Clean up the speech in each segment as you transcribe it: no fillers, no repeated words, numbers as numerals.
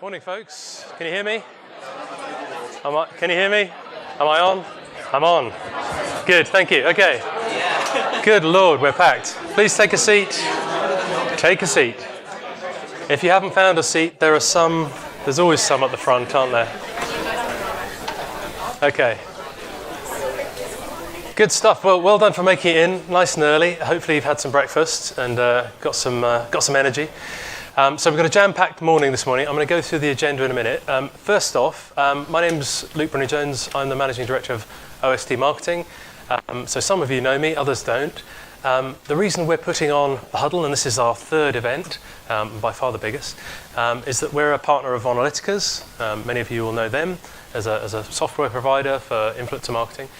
Morning, folks. Can you hear me? Can you hear me? Am I on? I'm on. Good, thank you. Okay. Good Lord, we're packed. Please take a seat. Take a seat. If you haven't found a seat, there's always some at the front, aren't there? Okay. Good stuff. Well done for making it in nice and early. Hopefully you've had some breakfast and got some energy. So we've got a jam-packed morning this morning. I'm going to go through the agenda in a minute. First off, my name's Luke Brunner-Jones. I'm the Managing Director of OST Marketing. So some of you know me, others don't. The reason we're putting on the Huddle, and this is our third event, by far the biggest, is that we're a partner of Onalytica's. Many of you will know them as a software provider for influencer marketing.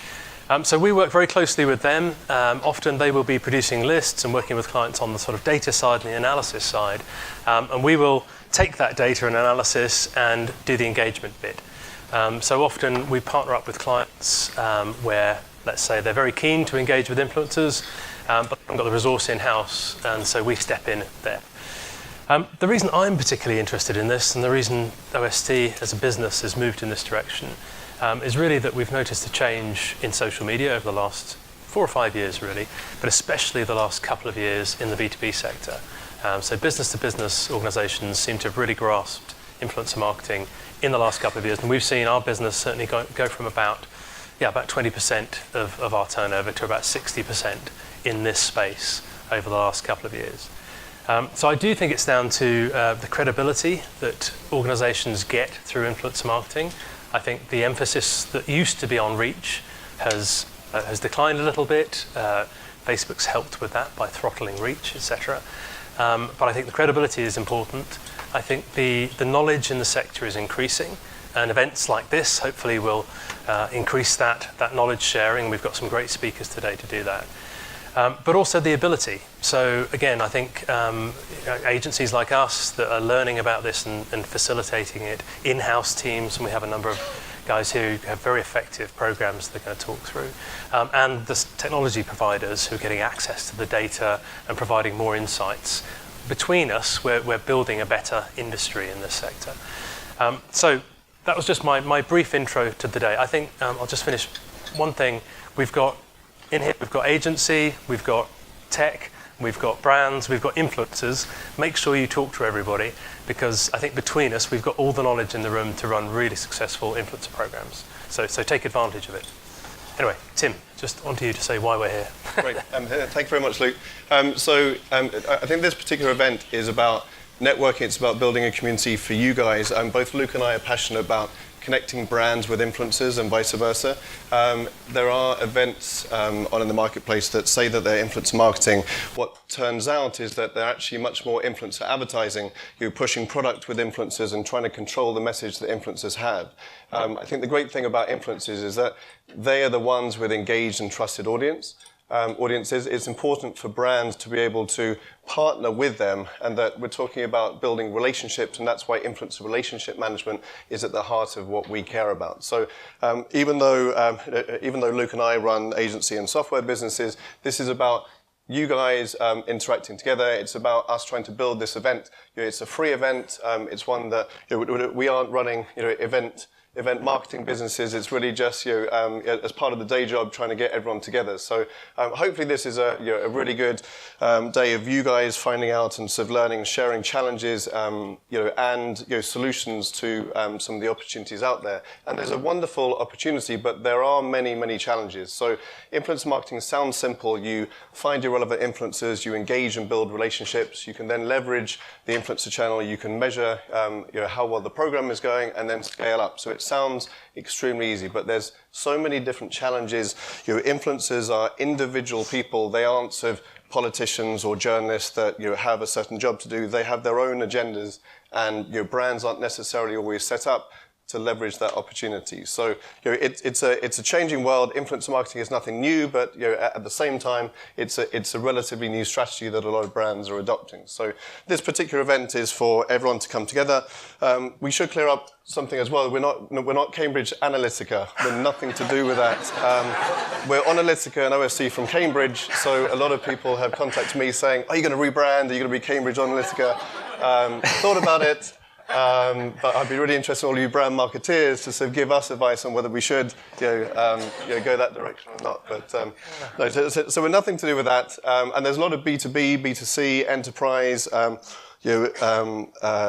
So we work very closely with them. Often they will be producing lists and working with clients on the sort of data side and the analysis side. And we will take that data and analysis and do the engagement bit. So often we partner up with clients where, let's say, they're very keen to engage with influencers, but haven't got the resource in-house, and so we step in there. The reason I'm particularly interested in this, and the reason OST as a business has moved in this direction, is really that we've noticed a change in social media over the last 4 or 5 years, really, but especially the last couple of years in the B2B sector. So business-to-business organizations seem to have really grasped influencer marketing in the last couple of years, and we've seen our business certainly go from about 20% of our turnover to about 60% in this space over the last couple of years. So I do think it's down to the credibility that organizations get through influencer marketing. I think the emphasis that used to be on reach has declined a little bit. Facebook's helped with that by throttling reach, etc. But I think the credibility is important. I think the knowledge in the sector is increasing, and events like this hopefully will increase that knowledge sharing. We've got some great speakers today to do that. But also the ability. So again, I think agencies like us that are learning about this and facilitating it, in-house teams, and we have a number of guys who have very effective programs they're going to talk through, and the technology providers who are getting access to the data and providing more insights. Between us, we're building a better industry in this sector. So that was just my brief intro to the day. I think I'll just finish one thing. In here, we've got agency, we've got tech, we've got brands, we've got influencers. Make sure you talk to everybody, because I think between us, we've got all the knowledge in the room to run really successful influencer programs. So take advantage of it. Anyway, Tim, just on to you to say why we're here. Great. Thank you very much, Luke. I think this particular event is about networking. It's about building a community for you guys. Both Luke and I are passionate about connecting brands with influencers and vice versa. There are events on in the marketplace that say that they're influencer marketing. What turns out is that they're actually much more influencer advertising. You're pushing product with influencers and trying to control the message that influencers have. I think the great thing about influencers is that they are the ones with engaged and trusted audiences. It's important for brands to be able to partner with them, and that we're talking about building relationships, and that's why influencer relationship management is at the heart of what we care about. So even though Luke and I run agency and software businesses, this is about you guys interacting together. It's about us trying to build this event. It's a free event. It's one that we aren't running event marketing businesses. It's really just as part of the day job, trying to get everyone together. So hopefully this is a really good day of you guys finding out and sort of learning and sharing challenges and solutions to some of the opportunities out there. And there's a wonderful opportunity, but there are many challenges. So influencer marketing sounds simple. You find your relevant influencers, you engage and build relationships. You can then leverage the influencer channel. You can measure how well the program is going, and then scale up. So it sounds extremely easy, but there's so many different challenges. Influencers are individual people. They aren't sort of politicians or journalists that have a certain job to do. They have their own agendas, and brands aren't necessarily always set up to leverage that opportunity. So it's a changing world. Influencer marketing is nothing new, but at the same time, it's a relatively new strategy that a lot of brands are adopting. So this particular event is for everyone to come together. We should clear up something as well. We're not Cambridge Analytica. We're nothing to do with that. We're Onalytica and OST from Cambridge. So a lot of people have contacted me saying, "Are you going to rebrand? Are you going to be Cambridge Analytica?" Thought about it. But I'd be really interested in all you brand marketeers to sort of give us advice on whether we should go that direction or not. But no, so we're nothing to do with that. And there's a lot of B2B, B2C, enterprise,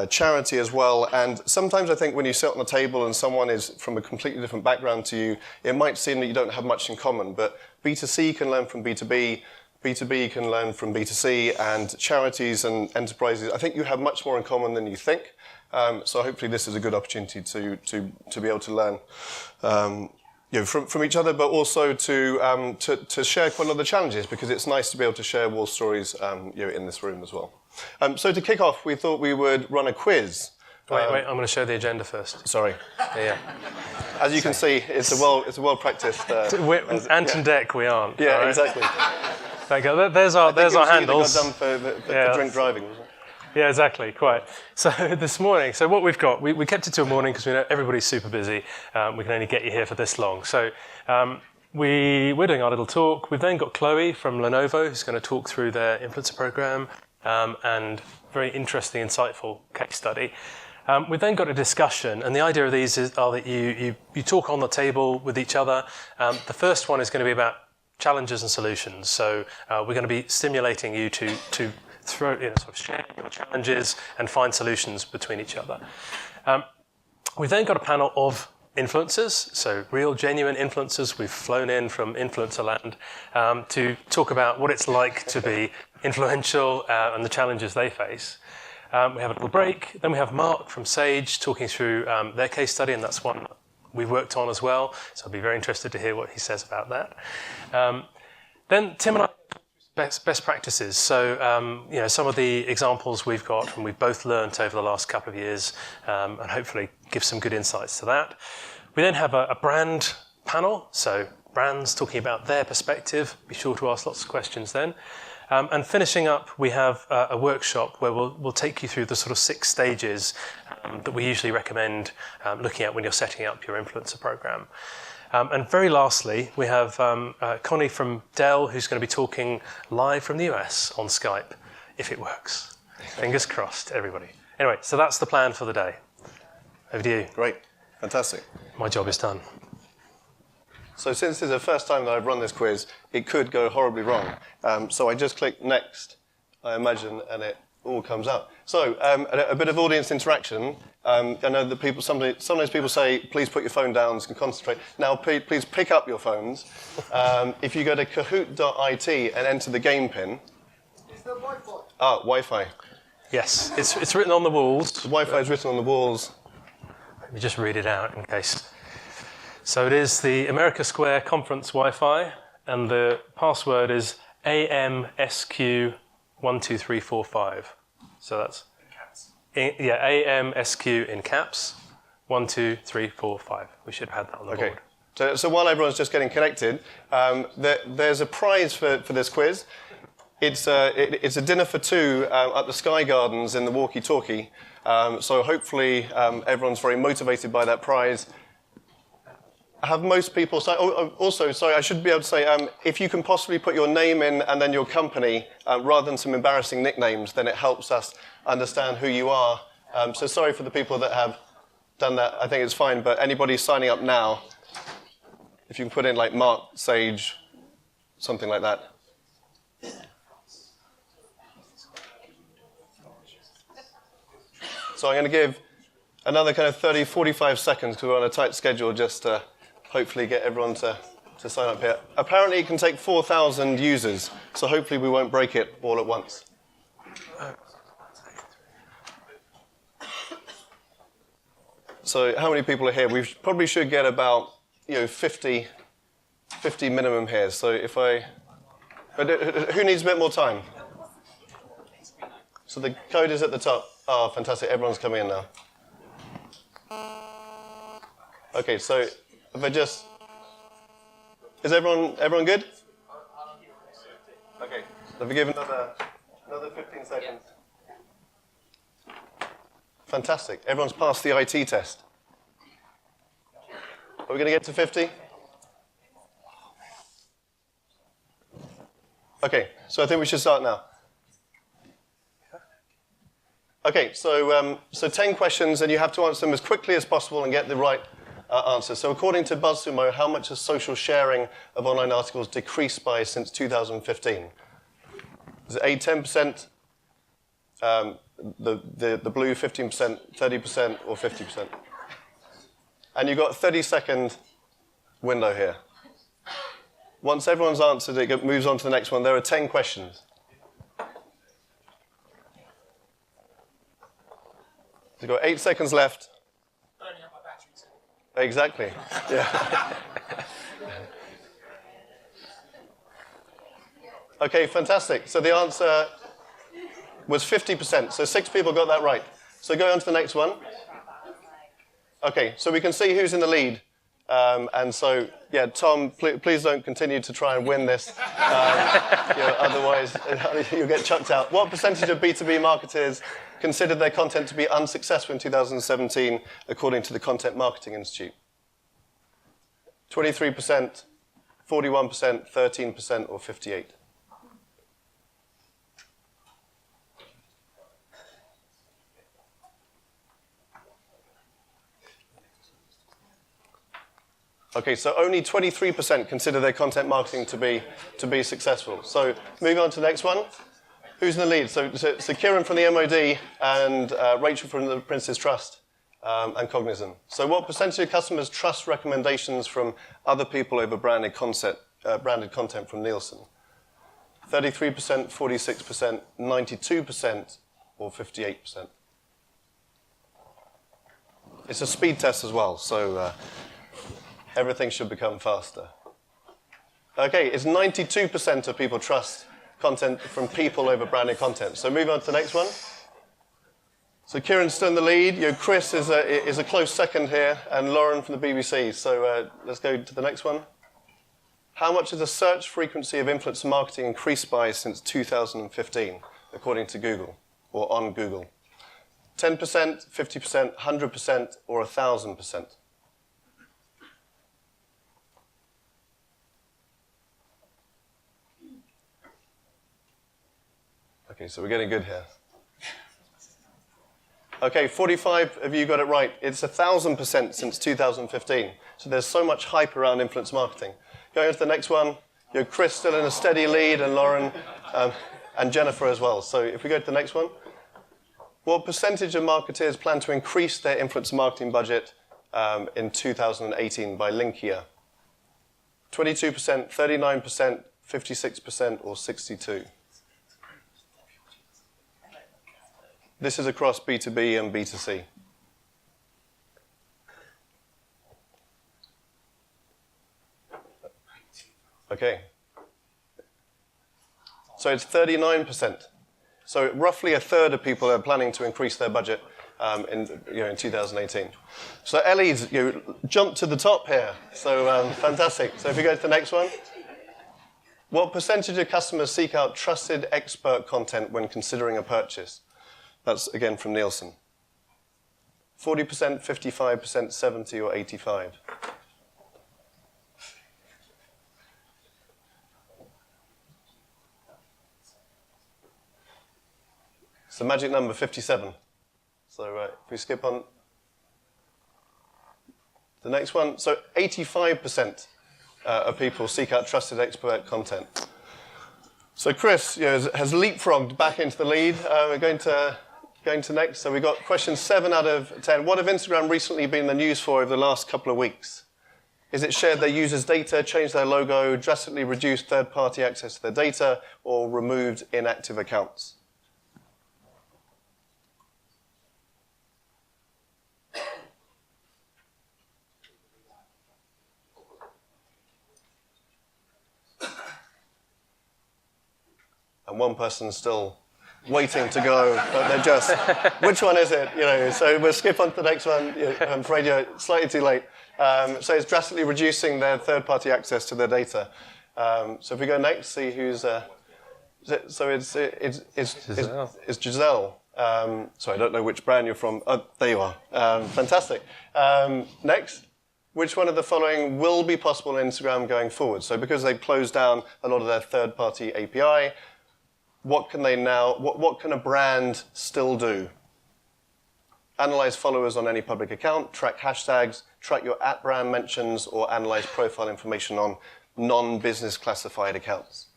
charity as well. And sometimes I think when you sit on the table and someone is from a completely different background to you, it might seem that you don't have much in common. But B2C can learn from B2B. B2B can learn from B2C, and charities and enterprises, I think you have much more in common than you think. So hopefully this is a good opportunity to be able to learn from each other, but also to share quite a lot of the challenges, because it's nice to be able to share war stories in this room as well. So to kick off, we thought we would run a quiz. Wait, I'm going to show the agenda first. Sorry. Yeah. As you can see, it's a well practiced. Ant and Deck, we aren't. Yeah, right? Exactly. Thank you. There's our handles. Got done for drink driving, wasn't it? Yeah, exactly, quite. So this morning, so what we've got, we kept it till morning because we know everybody's super busy. We can only get you here for this long. So we're doing our little talk. We've then got Chloe from Lenovo, who's going to talk through their influencer program and very interesting, insightful case study. We've then got a discussion, and the idea of these are that you talk on the table with each other. The first one is going to be about challenges and solutions. So we're going to be stimulating you to sort of share your challenges and find solutions between each other. We've then got a panel of influencers, so real, genuine influencers. We've flown in from influencer land to talk about what it's like to be influential and the challenges they face. We have a little break. Then we have Mark from Sage talking through their case study, and that's one we've worked on as well. So I'll be very interested to hear what he says about that. Then Tim and I best practices. So some of the examples we've got and we've both learnt over the last couple of years, and hopefully give some good insights to that. We then have a brand panel. So brands talking about their perspective. Be sure to ask lots of questions then. And finishing up, we have a workshop where we'll take you through the sort of 6 stages that we usually recommend looking at when you're setting up your influencer program. And very lastly, we have Connie from Dell, who's going to be talking live from the US on Skype, if it works. Fingers crossed, everybody. Anyway, so that's the plan for the day. Over to you. Great. Fantastic. My job is done. So since this is the first time that I've run this quiz, it could go horribly wrong. So I just click next, I imagine, and it all comes out. So a bit of audience interaction. I know that sometimes people say, please put your phone down so you can concentrate. Now, please pick up your phones. If you go to kahoot.it and enter the game pin. Is there Wi-Fi? Wi-Fi. Yes, it's written on the walls. The Wi-Fi is written on the walls. Let me just read it out in case. So it is the America Square Conference Wi-Fi, and the password is AMSQ12345. So that's AMSQ in caps 12345. We should have had that on the board. So while everyone's just getting connected, there's a prize for this quiz. It's a dinner for 2 at the Sky Gardens in the walkie-talkie. So hopefully everyone's very motivated by that prize. Have most people... Also, sorry, I should be able to say, if you can possibly put your name in and then your company, rather than some embarrassing nicknames, then it helps us understand who you are. So sorry for the people that have done that. I think it's fine, but anybody signing up now, if you can put in like Mark, Sage, something like that. So I'm going to give another kind of 30, 45 seconds because we're on a tight schedule just to hopefully get everyone to sign up here. Apparently it can take 4,000 users, so hopefully we won't break it all at once. So how many people are here? We probably should get about 50 minimum here. So if who needs a bit more time? So the code is at the top. Oh, fantastic! Everyone's coming in now. Okay, so if I just is everyone good? Okay, so if we give another 15 seconds. Fantastic. Everyone's passed the IT test. Are we going to get to 50? Okay, so I think we should start now. Okay, so 10 questions, and you have to answer them as quickly as possible and get the right answer. So according to BuzzSumo, how much has social sharing of online articles decreased by since 2015? Is it A, 10%, the blue 15%, 30%, or 50%? And you've got a 30-second window here. Once everyone's answered, it moves on to the next one. There are 10 questions. You've got 8 seconds left. Burning up my batteries. Exactly. Yeah. Okay, fantastic. So the answer was 50%. So 6 people got that right. So go on to the next one. Okay, so we can see who's in the lead. And so, yeah, Tom, please don't continue to try and win this. Otherwise, you'll get chucked out. What percentage of B2B marketers considered their content to be unsuccessful in 2017, according to the Content Marketing Institute? 23%, 41%, 13%, or 58%? Okay, so only 23% consider their content marketing to be successful. So moving on to the next one. Who's in the lead? So Kieran from the MOD and Rachel from the Prince's Trust and Cognizant. So what percentage of customers trust recommendations from other people over branded content from Nielsen? 33%, 46%, 92%, or 58%? It's a speed test as well, so everything should become faster. Okay, it's 92% of people trust content from people over branded content. So move on to the next one. So Kieran's still in the lead. Chris is a close second here, and Lauren from the BBC. So let's go to the next one. How much has the search frequency of influencer marketing increased by since 2015, according to Google, or on Google? 10%, 50%, 100%, or 1,000%? Okay, so we're getting good here. Okay, 45 of you got it right. It's 1,000% since 2015. So there's so much hype around influence marketing. Going on to the next one, Chris still in a steady lead, and Lauren and Jennifer as well. So if we go to the next one, what percentage of marketers plan to increase their influence marketing budget in 2018 by link year? 22%, 39%, 56%, or 62%? This is across B2B and B2C. Okay. So it's 39%. So roughly a third of people are planning to increase their budget in 2018. So Ellie's jumped to the top here. So fantastic. So if you go to the next one. What percentage of customers seek out trusted expert content when considering a purchase? That's, again, from Nielsen. 40%, 55%, 70%, or 85%? It's the magic number, 57. So if we skip on the next one. So 85% of people seek out trusted expert content. So Chris has leapfrogged back into the lead. We're going to next. So we've got question 7 out of 10. What have Instagram recently been in the news for over the last couple of weeks? Is it shared their users' data, changed their logo, drastically reduced third-party access to their data, or removed inactive accounts? And one person's still waiting to go, but they're just, which one is it? So we'll skip on to the next one. I'm afraid you're slightly too late. So it's drastically reducing their third-party access to their data. So if we go next, see who's. So it's Giselle. So I don't know which brand you're from. Oh, there you are. Fantastic. Next. Which one of the following will be possible in Instagram going forward? So because they've closed down a lot of their third-party API, what can they now? What can a brand still do? analyze followers on any public account, track hashtags, track your @brand mentions, or analyze profile information on non-business classified accounts.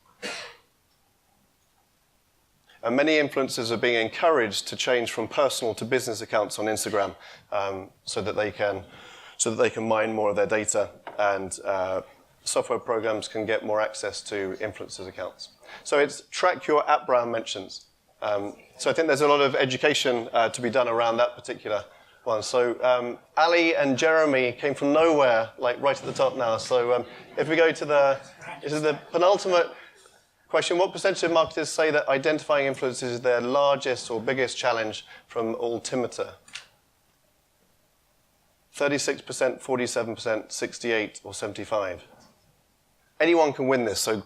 And many influencers are being encouraged to change from personal to business accounts on Instagram so that they can mine more of their data, and software programs can get more access to influencers' accounts. So it's track your @brand mentions. So I think there's a lot of education to be done around that particular one. So Ali and Jeremy came from nowhere, like right at the top now. So if we go to this is the penultimate question. What percentage of marketers say that identifying influencers is their largest or biggest challenge from Altimeter? 36%, 47%, 68%, or 75%? Anyone can win this, so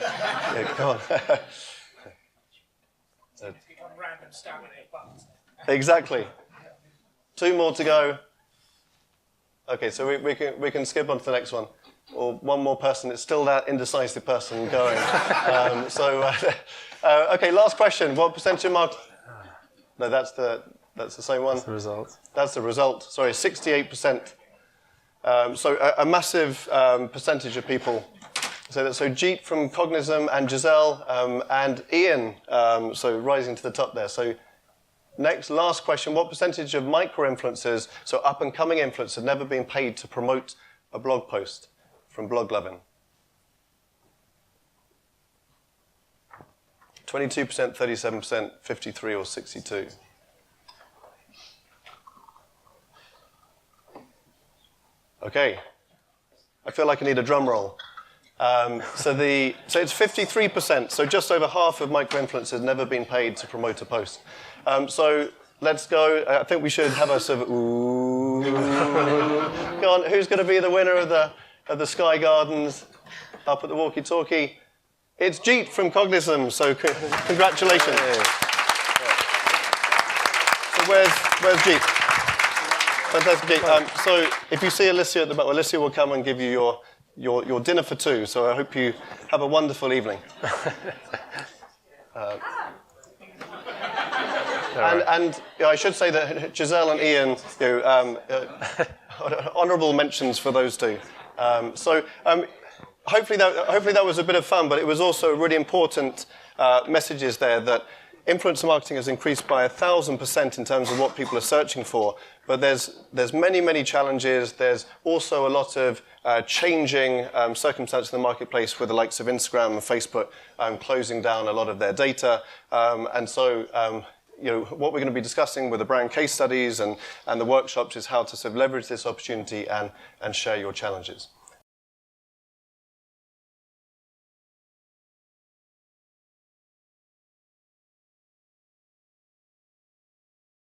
yeah, come on. It's become random stamina buttons. Exactly. 2 more to go. Okay, so we can skip on to the next one. Or one more person. It's still that indecisive person going. Okay, last question. What percentage of market? No, that's the same one. That's the result. That's the result. Sorry, 68%. So a massive percentage of people say that. So Jeet from Cognism and Giselle and Ian, so rising to the top there. So next, last question. What percentage of micro-influencers, so up-and-coming influencers, have never been paid to promote a blog post from Blog Lovin'? 22%, 37%, 53%, or 62%? Okay, I feel like I need a drum roll. So it's 53%, so just over half of micro-influencers have never been paid to promote a post. So let's go. I think we should have a sort of ooh. Go on, who's going to be the winner of the Sky Gardens up at the walkie-talkie? It's Jeet from Cognism, so congratulations. So where's Jeet? Fantastic. So if you see Alicia at the back, Alicia will come and give you your dinner for 2. So I hope you have a wonderful evening. And I should say that Giselle and Ian, honourable mentions for those 2. Hopefully that was a bit of fun, but it was also really important messages there that influencer marketing has increased by 1,000% in terms of what people are searching for. But there's many challenges. There's also a lot of changing circumstances in the marketplace with the likes of Instagram and Facebook closing down a lot of their data. What we're going to be discussing with the brand case studies and the workshops is how to sort of leverage this opportunity and share your challenges.